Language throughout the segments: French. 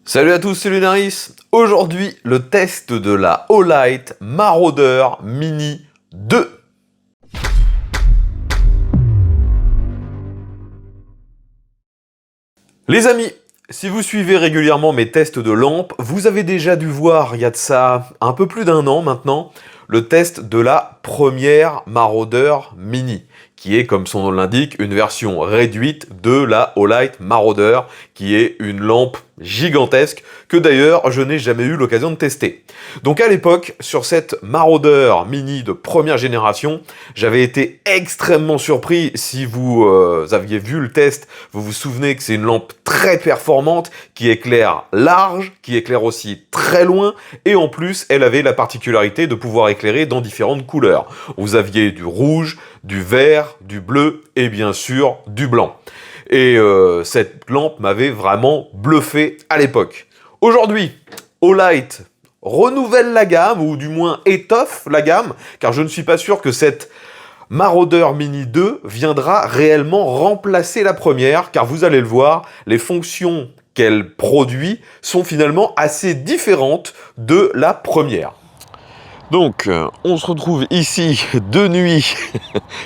Salut à tous, c'est Lunaris. Aujourd'hui, le test de la Olight Marauder Mini 2. Les amis, si vous suivez régulièrement mes tests de lampes, vous avez déjà dû voir, il y a de ça un peu plus d'un an maintenant, le test de la première Marauder Mini, qui est, comme son nom l'indique, une version réduite de la Olight Marauder, qui est une lampe gigantesque, que d'ailleurs je n'ai jamais eu l'occasion de tester. Donc à l'époque, sur cette Marauder Mini de première génération, j'avais été extrêmement surpris. Si vous aviez vu le test, vous vous souvenez que c'est une lampe très performante, qui éclaire large, qui éclaire aussi très loin, et en plus, elle avait la particularité de pouvoir éclairer dans différentes couleurs. Vous aviez du rouge, du vert, du bleu, et bien sûr, du blanc. Et cette lampe m'avait vraiment bluffé à l'époque. Aujourd'hui, Olight renouvelle la gamme, ou du moins étoffe la gamme, car je ne suis pas sûr que cette Marauder Mini 2 viendra réellement remplacer la première, car vous allez le voir, les fonctions qu'elle produit sont finalement assez différentes de la première. Donc, on se retrouve ici de nuit.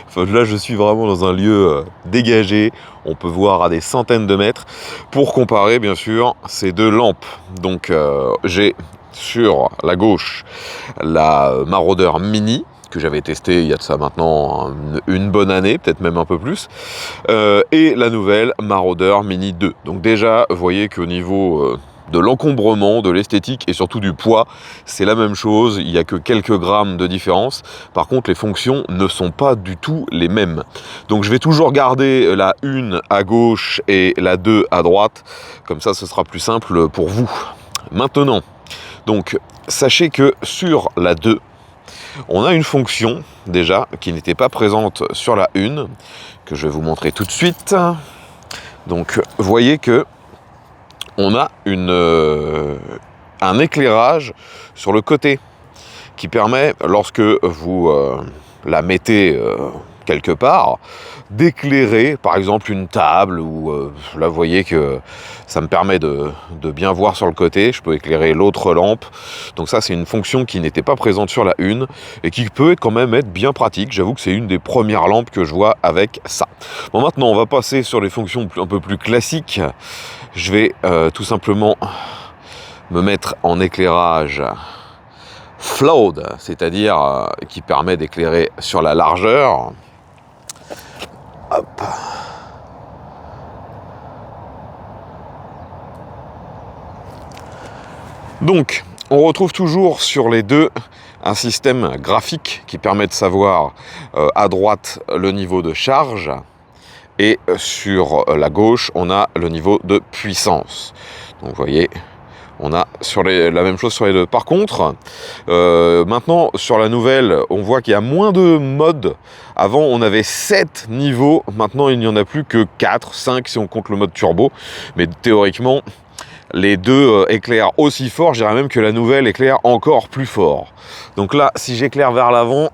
Enfin, là, je suis vraiment dans un lieu dégagé. On peut voir à des centaines de mètres. Pour comparer, bien sûr, ces deux lampes. Donc, j'ai sur la gauche la Marauder Mini, que j'avais testé il y a de ça maintenant une bonne année, peut-être même un peu plus, et la nouvelle Marauder Mini 2. Donc déjà, vous voyez qu'au niveau de l'encombrement, de l'esthétique et surtout du poids, c'est la même chose, il n'y a que quelques grammes de différence. Par contre, les fonctions ne sont pas du tout les mêmes. Donc je vais toujours garder la 1 à gauche et la 2 à droite, comme ça ce sera plus simple pour vous. Maintenant, donc sachez que sur la 2, on a une fonction déjà qui n'était pas présente sur la 1, que je vais vous montrer tout de suite. Donc vous voyez que on a un éclairage sur le côté qui permet, lorsque vous la mettez quelque part, d'éclairer par exemple une table, ou là vous voyez que ça me permet de bien voir sur le côté, je peux éclairer l'autre lampe. Donc ça, c'est une fonction qui n'était pas présente sur la 1 et qui peut quand même être bien pratique. J'avoue que c'est une des premières lampes que je vois avec ça. Bon, maintenant on va passer sur les fonctions un peu plus classiques. Je vais tout simplement me mettre en éclairage float, c'est-à-dire qui permet d'éclairer sur la largeur. Hop. Donc, on retrouve toujours sur les deux un système graphique qui permet de savoir à droite le niveau de charge, et sur la gauche, on a le niveau de puissance. Donc, vous voyez, on a la même chose sur les deux. Par contre, maintenant, sur la nouvelle, on voit qu'il y a moins de modes. Avant, on avait 7 niveaux. Maintenant, il n'y en a plus que 4, 5 si on compte le mode turbo. Mais théoriquement, les deux éclairent aussi fort. Je dirais même que la nouvelle éclaire encore plus fort. Donc là, si j'éclaire vers l'avant,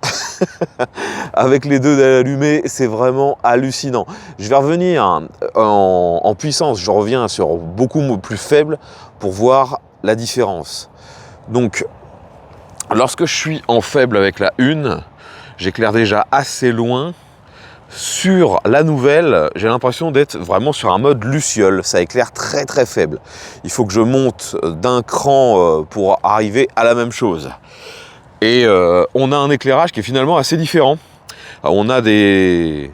avec les deux allumés, c'est vraiment hallucinant. Je vais revenir en puissance. Je reviens sur beaucoup plus faible pour voir la différence. Donc, lorsque je suis en faible avec la 1, j'éclaire déjà assez loin. Sur la nouvelle, j'ai l'impression d'être vraiment sur un mode luciole. Ça éclaire très très faible. Il faut que je monte d'un cran pour arriver à la même chose. Et on a un éclairage qui est finalement assez différent. On a des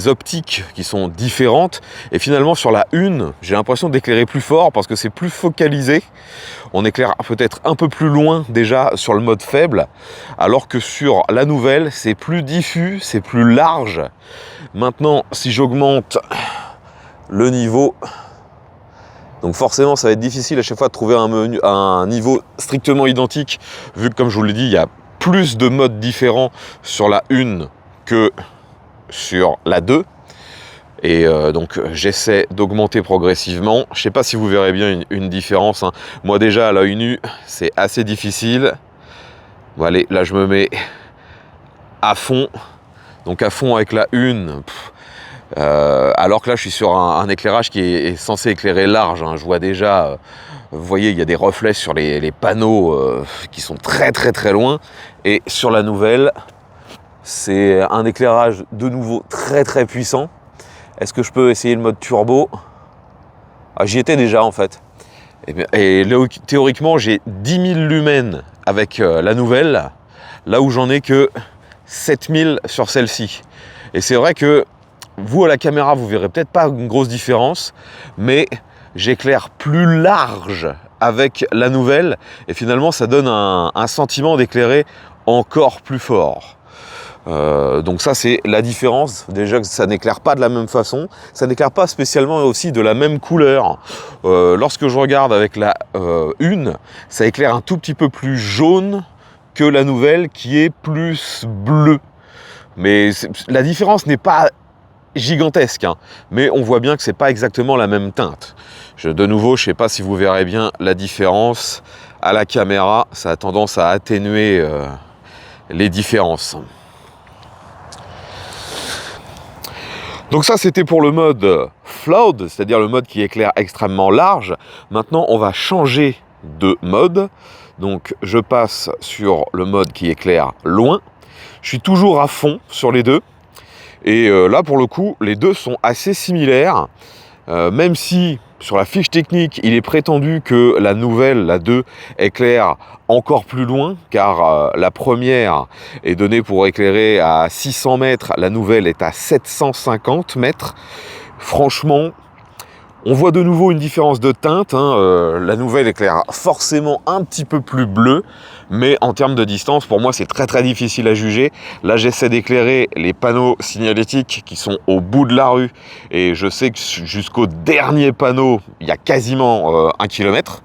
optiques qui sont différentes, et finalement sur la 1, j'ai l'impression d'éclairer plus fort parce que c'est plus focalisé. On éclaire peut-être un peu plus loin déjà sur le mode faible, alors que sur la nouvelle, c'est plus diffus, c'est plus large. Maintenant, si j'augmente le niveau, donc forcément ça va être difficile à chaque fois de trouver un niveau strictement identique, vu que, comme je vous l'ai dit, il y a plus de modes différents sur la 1 que sur la 2. Et donc j'essaie d'augmenter progressivement. Je ne sais pas si vous verrez bien une différence, hein. Moi déjà à l'œil nu, c'est assez difficile. Bon, allez, là je me mets à fond. Donc à fond avec la 1, Alors que là je suis sur un éclairage qui est censé éclairer large, hein. Je vois déjà, vous voyez, il y a des reflets sur les panneaux qui sont très très très loin, et sur la nouvelle c'est un éclairage de nouveau très très puissant. Est-ce que je peux essayer le mode turbo? J'y étais déjà en fait. Et là, théoriquement j'ai 10 000 lumens avec la nouvelle, là où j'en ai que 7000 sur celle-ci. Et c'est vrai que vous à la caméra vous verrez peut-être pas une grosse différence, mais j'éclaire plus large avec la nouvelle et finalement ça donne un sentiment d'éclairer encore plus fort. Donc ça c'est la différence, déjà que ça n'éclaire pas de la même façon, ça n'éclaire pas spécialement aussi de la même couleur. Lorsque je regarde avec la une, ça éclaire un tout petit peu plus jaune que la nouvelle qui est plus bleue. Mais la différence n'est pas gigantesque, hein, mais on voit bien que c'est pas exactement la même teinte. De nouveau, je sais pas si vous verrez bien la différence à la caméra, ça a tendance à atténuer les différences. Donc ça c'était pour le mode flood, c'est-à-dire le mode qui éclaire extrêmement large. Maintenant on va changer de mode, donc je passe sur le mode qui éclaire loin. Je suis toujours à fond sur les deux. Et là, pour le coup, les deux sont assez similaires. Même si, sur la fiche technique, il est prétendu que la nouvelle, la 2, éclaire encore plus loin, car la première est donnée pour éclairer à 600 mètres, la nouvelle est à 750 mètres. Franchement, on voit de nouveau une différence de teinte, hein. La nouvelle éclaire forcément un petit peu plus bleu, mais en termes de distance, pour moi, c'est très très difficile à juger. Là, j'essaie d'éclairer les panneaux signalétiques qui sont au bout de la rue, et je sais que jusqu'au dernier panneau, il y a quasiment 1 km.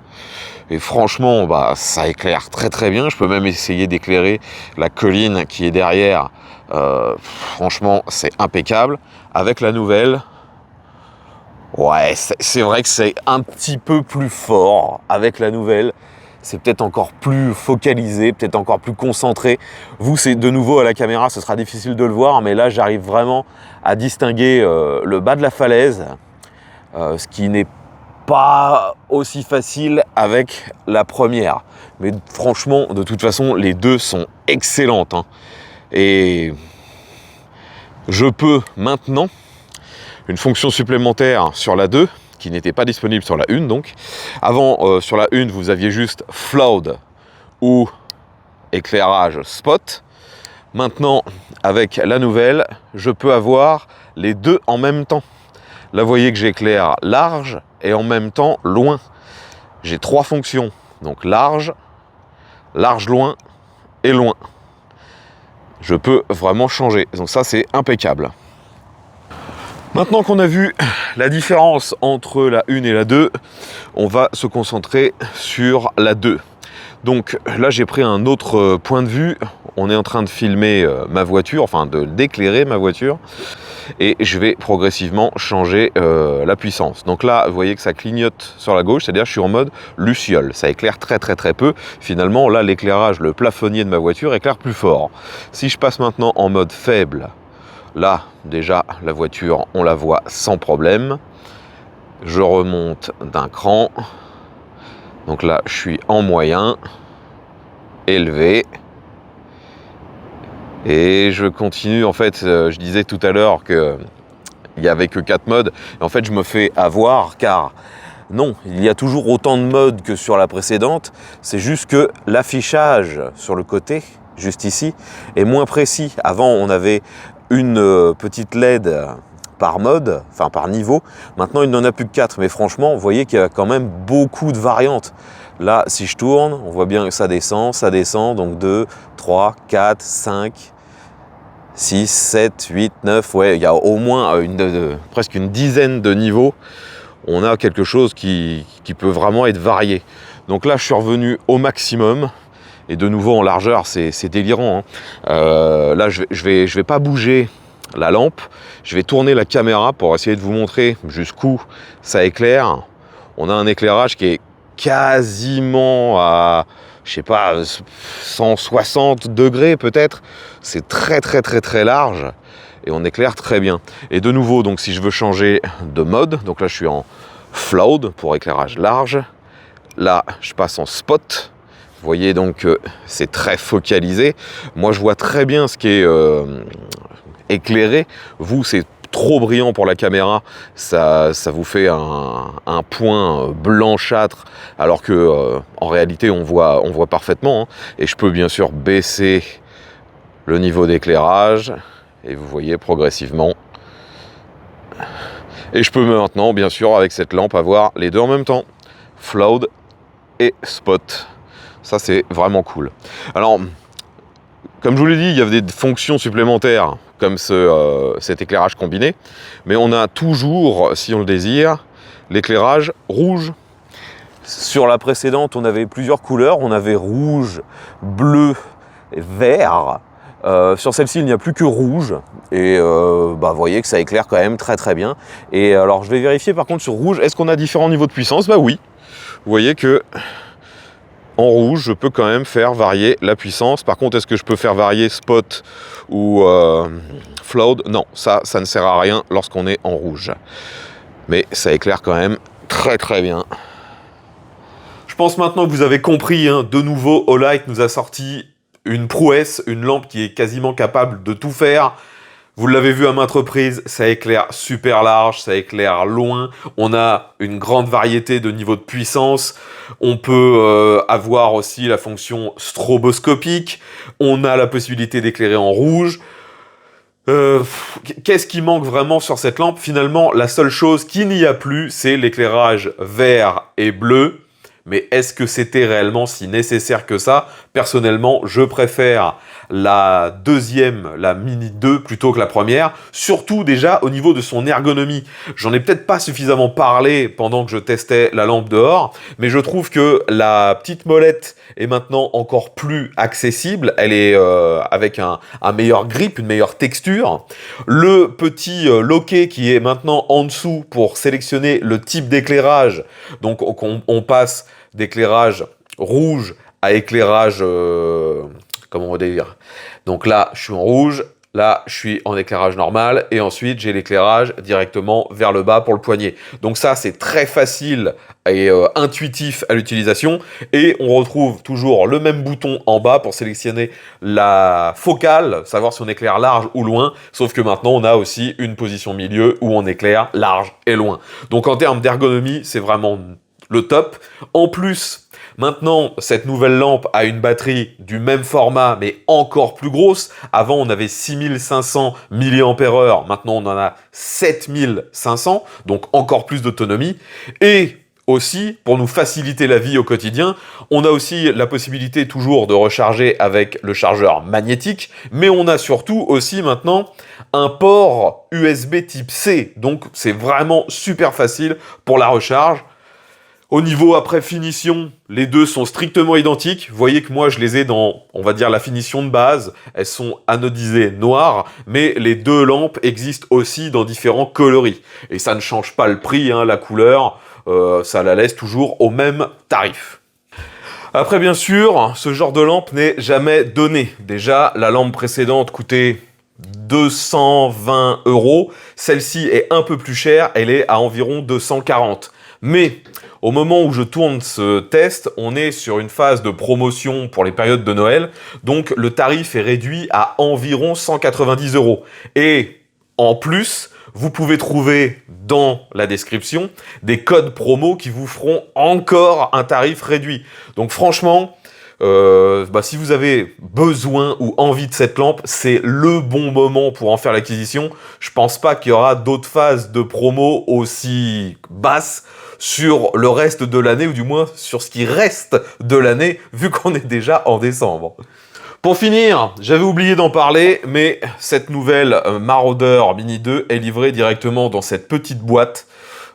Et franchement, ça éclaire très très bien. Je peux même essayer d'éclairer la colline qui est derrière. Franchement, c'est impeccable. Avec la nouvelle, ouais, c'est vrai que c'est un petit peu plus fort avec la nouvelle. C'est peut-être encore plus focalisé, peut-être encore plus concentré. Vous, c'est de nouveau à la caméra, ce sera difficile de le voir, mais là, j'arrive vraiment à distinguer le bas de la falaise, ce qui n'est pas aussi facile avec la première. Mais franchement, de toute façon, les deux sont excellentes, hein. Et je peux maintenant une fonction supplémentaire sur la 2 qui n'était pas disponible sur la 1 donc. Avant, sur la 1, vous aviez juste flood ou éclairage spot. Maintenant, avec la nouvelle, je peux avoir les deux en même temps. Là, vous voyez que j'éclaire large et en même temps loin. J'ai 3 fonctions, donc large, large loin et loin. Je peux vraiment changer, donc ça c'est impeccable. Maintenant qu'on a vu la différence entre la 1 et la 2, on va se concentrer sur la 2. Donc là j'ai pris un autre point de vue, on est en train de filmer ma voiture, enfin d'éclairer ma voiture, et je vais progressivement changer la puissance. Donc là vous voyez que ça clignote sur la gauche, c'est-à-dire que je suis en mode luciole, ça éclaire très très très peu. Finalement là l'éclairage, le plafonnier de ma voiture éclaire plus fort. Si je passe maintenant en mode faible, là, déjà, la voiture, on la voit sans problème. Je remonte d'un cran. Donc là, je suis en moyen, élevé. Et je continue, en fait, je disais tout à l'heure qu'il n'y avait que 4 modes. Et en fait, je me fais avoir, car non, il y a toujours autant de modes que sur la précédente. C'est juste que l'affichage sur le côté, juste ici, est moins précis. Avant, on avait une petite LED par mode, enfin par niveau. Maintenant, il n'en a plus que 4. Mais franchement, vous voyez qu'il y a quand même beaucoup de variantes. Là, si je tourne, on voit bien que ça descend. Donc 2, 3, 4, 5, 6, 7, 8, 9. Ouais, il y a au moins presque une dizaine de niveaux. On a quelque chose qui peut vraiment être varié. Donc là, je suis revenu au maximum. Et de nouveau en largeur, c'est délirant, hein. Là, je vais pas bouger la lampe. Je vais tourner la caméra pour essayer de vous montrer jusqu'où ça éclaire. On a un éclairage qui est quasiment à, je sais pas, 160 degrés peut-être. C'est très très très très large. et on éclaire très bien. Et de nouveau, donc si je veux changer de mode, donc là je suis en flood pour éclairage large, là je passe en spot. Vous voyez donc c'est très focalisé. Moi je vois très bien ce qui est éclairé. Vous c'est trop brillant pour la caméra, ça vous fait un point blanchâtre, alors que en réalité on voit parfaitement. Hein. Et je peux bien sûr baisser le niveau d'éclairage, et vous voyez progressivement. Et je peux maintenant, bien sûr, avec cette lampe, avoir les deux en même temps, flood et spot. Ça, c'est vraiment cool. Alors, comme je vous l'ai dit, il y avait des fonctions supplémentaires, comme cet éclairage combiné, mais on a toujours, si on le désire, l'éclairage rouge. Sur la précédente, on avait plusieurs couleurs, on avait rouge, bleu et vert. Sur celle-ci, il n'y a plus que rouge, et vous voyez que ça éclaire quand même très très bien. Et alors, je vais vérifier par contre sur rouge, est-ce qu'on a différents niveaux de puissance? Bah oui, vous voyez que en rouge, je peux quand même faire varier la puissance. Par contre, est-ce que je peux faire varier spot ou flood? Non, ça ne sert à rien lorsqu'on est en rouge. Mais ça éclaire quand même très très bien. Je pense maintenant que vous avez compris, hein, de nouveau, Olight nous a sorti une prouesse, une lampe qui est quasiment capable de tout faire. Vous l'avez vu à maintes reprises, ça éclaire super large, ça éclaire loin. On a une grande variété de niveaux de puissance. On peut avoir aussi la fonction stroboscopique. On a la possibilité d'éclairer en rouge. Qu'est-ce qui manque vraiment sur cette lampe? Finalement, la seule chose qu'il n'y a plus, c'est l'éclairage vert et bleu. Mais est-ce que c'était réellement si nécessaire que ça? Personnellement, je préfère la deuxième, la Mini 2, plutôt que la première. Surtout déjà au niveau de son ergonomie. J'en ai peut-être pas suffisamment parlé pendant que je testais la lampe dehors, mais je trouve que la petite molette est maintenant encore plus accessible. Elle est avec un meilleur grip, une meilleure texture. Le petit loquet qui est maintenant en dessous pour sélectionner le type d'éclairage. Donc on passe d'éclairage rouge à éclairage, comment on va dire. Donc là, je suis en rouge, là, je suis en éclairage normal, et ensuite, j'ai l'éclairage directement vers le bas pour le poignet. Donc ça, c'est très facile et intuitif à l'utilisation, et on retrouve toujours le même bouton en bas pour sélectionner la focale, savoir si on éclaire large ou loin, sauf que maintenant, on a aussi une position milieu où on éclaire large et loin. Donc en termes d'ergonomie, c'est vraiment le top. En plus, maintenant, cette nouvelle lampe a une batterie du même format, mais encore plus grosse. Avant, on avait 6500 mAh. Maintenant, on en a 7500, donc encore plus d'autonomie. Et aussi, pour nous faciliter la vie au quotidien, on a aussi la possibilité toujours de recharger avec le chargeur magnétique, mais on a surtout aussi maintenant un port USB type C. Donc, c'est vraiment super facile pour la recharge. Au niveau après finition, les deux sont strictement identiques. Vous voyez que moi, je les ai dans, on va dire, la finition de base. Elles sont anodisées noires, mais les deux lampes existent aussi dans différents coloris. Et ça ne change pas le prix, hein, la couleur, ça la laisse toujours au même tarif. Après, bien sûr, ce genre de lampe n'est jamais donné. Déjà, la lampe précédente coûtait 220 €. Celle-ci est un peu plus chère, elle est à environ 240. Mais au moment où je tourne ce test, on est sur une phase de promotion pour les périodes de Noël, donc le tarif est réduit à environ 190 €. Et en plus, vous pouvez trouver dans la description des codes promo qui vous feront encore un tarif réduit. Donc franchement, si vous avez besoin ou envie de cette lampe, c'est le bon moment pour en faire l'acquisition. Je pense pas qu'il y aura d'autres phases de promo aussi basses sur le reste de l'année, ou du moins sur ce qui reste de l'année, vu qu'on est déjà en décembre. Pour finir, j'avais oublié d'en parler, mais cette nouvelle Marauder Mini 2 est livrée directement dans cette petite boîte.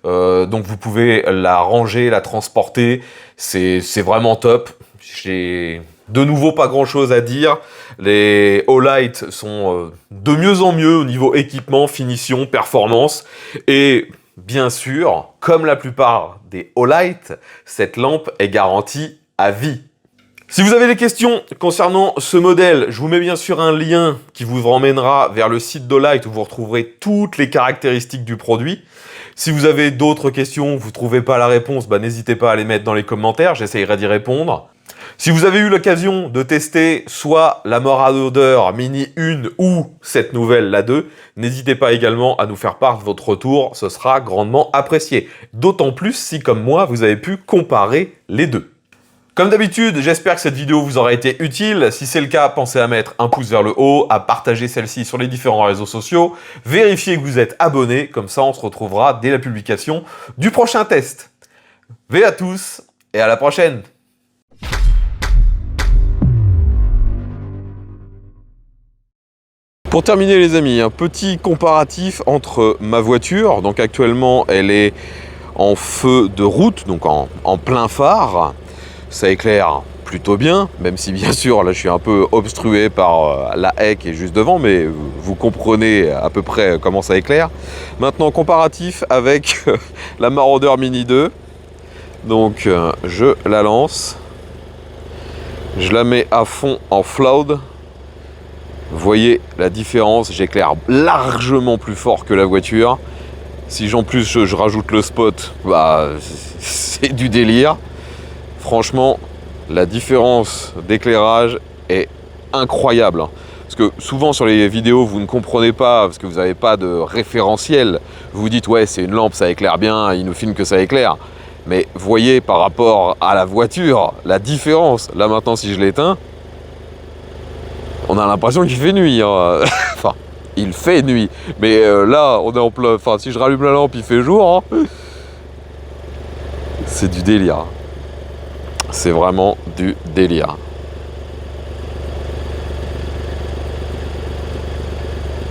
Donc vous pouvez la ranger, la transporter, c'est vraiment top. J'ai de nouveau pas grand chose à dire. Les Olight sont de mieux en mieux au niveau équipement, finition, performance. Et bien sûr, comme la plupart des Olight, cette lampe est garantie à vie. Si vous avez des questions concernant ce modèle, je vous mets bien sûr un lien qui vous emmènera vers le site d'Olight où vous retrouverez toutes les caractéristiques du produit. Si vous avez d'autres questions, vous ne trouvez pas la réponse, n'hésitez pas à les mettre dans les commentaires, j'essayerai d'y répondre. Si vous avez eu l'occasion de tester soit la Marauder Mini 1 ou cette nouvelle, la 2, n'hésitez pas également à nous faire part de votre retour, ce sera grandement apprécié. D'autant plus si, comme moi, vous avez pu comparer les deux. Comme d'habitude, j'espère que cette vidéo vous aura été utile. Si c'est le cas, pensez à mettre un pouce vers le haut, à partager celle-ci sur les différents réseaux sociaux, vérifiez que vous êtes abonné, comme ça on se retrouvera dès la publication du prochain test. V à tous et à la prochaine! Pour terminer les amis, un petit comparatif entre ma voiture, donc actuellement elle est en feu de route, donc en plein phare. Ça éclaire plutôt bien, même si bien sûr là je suis un peu obstrué par la haie qui est juste devant, mais vous comprenez à peu près comment ça éclaire. Maintenant comparatif avec la Marauder Mini 2, donc je la lance, je la mets à fond en flood. Vous voyez la différence, j'éclaire largement plus fort que la voiture. Si en plus je rajoute le spot, c'est du délire. Franchement, la différence d'éclairage est incroyable. Parce que souvent sur les vidéos, vous ne comprenez pas, parce que vous n'avez pas de référentiel. Vous vous dites, ouais, c'est une lampe, ça éclaire bien, il nous filme que ça éclaire. Mais voyez par rapport à la voiture, la différence. Là maintenant, si je l'éteins, on a l'impression qu'il fait nuit. Hein. Enfin, il fait nuit. Mais là, on est en plein... Enfin, si je rallume la lampe, il fait jour. Hein. C'est du délire. C'est vraiment du délire.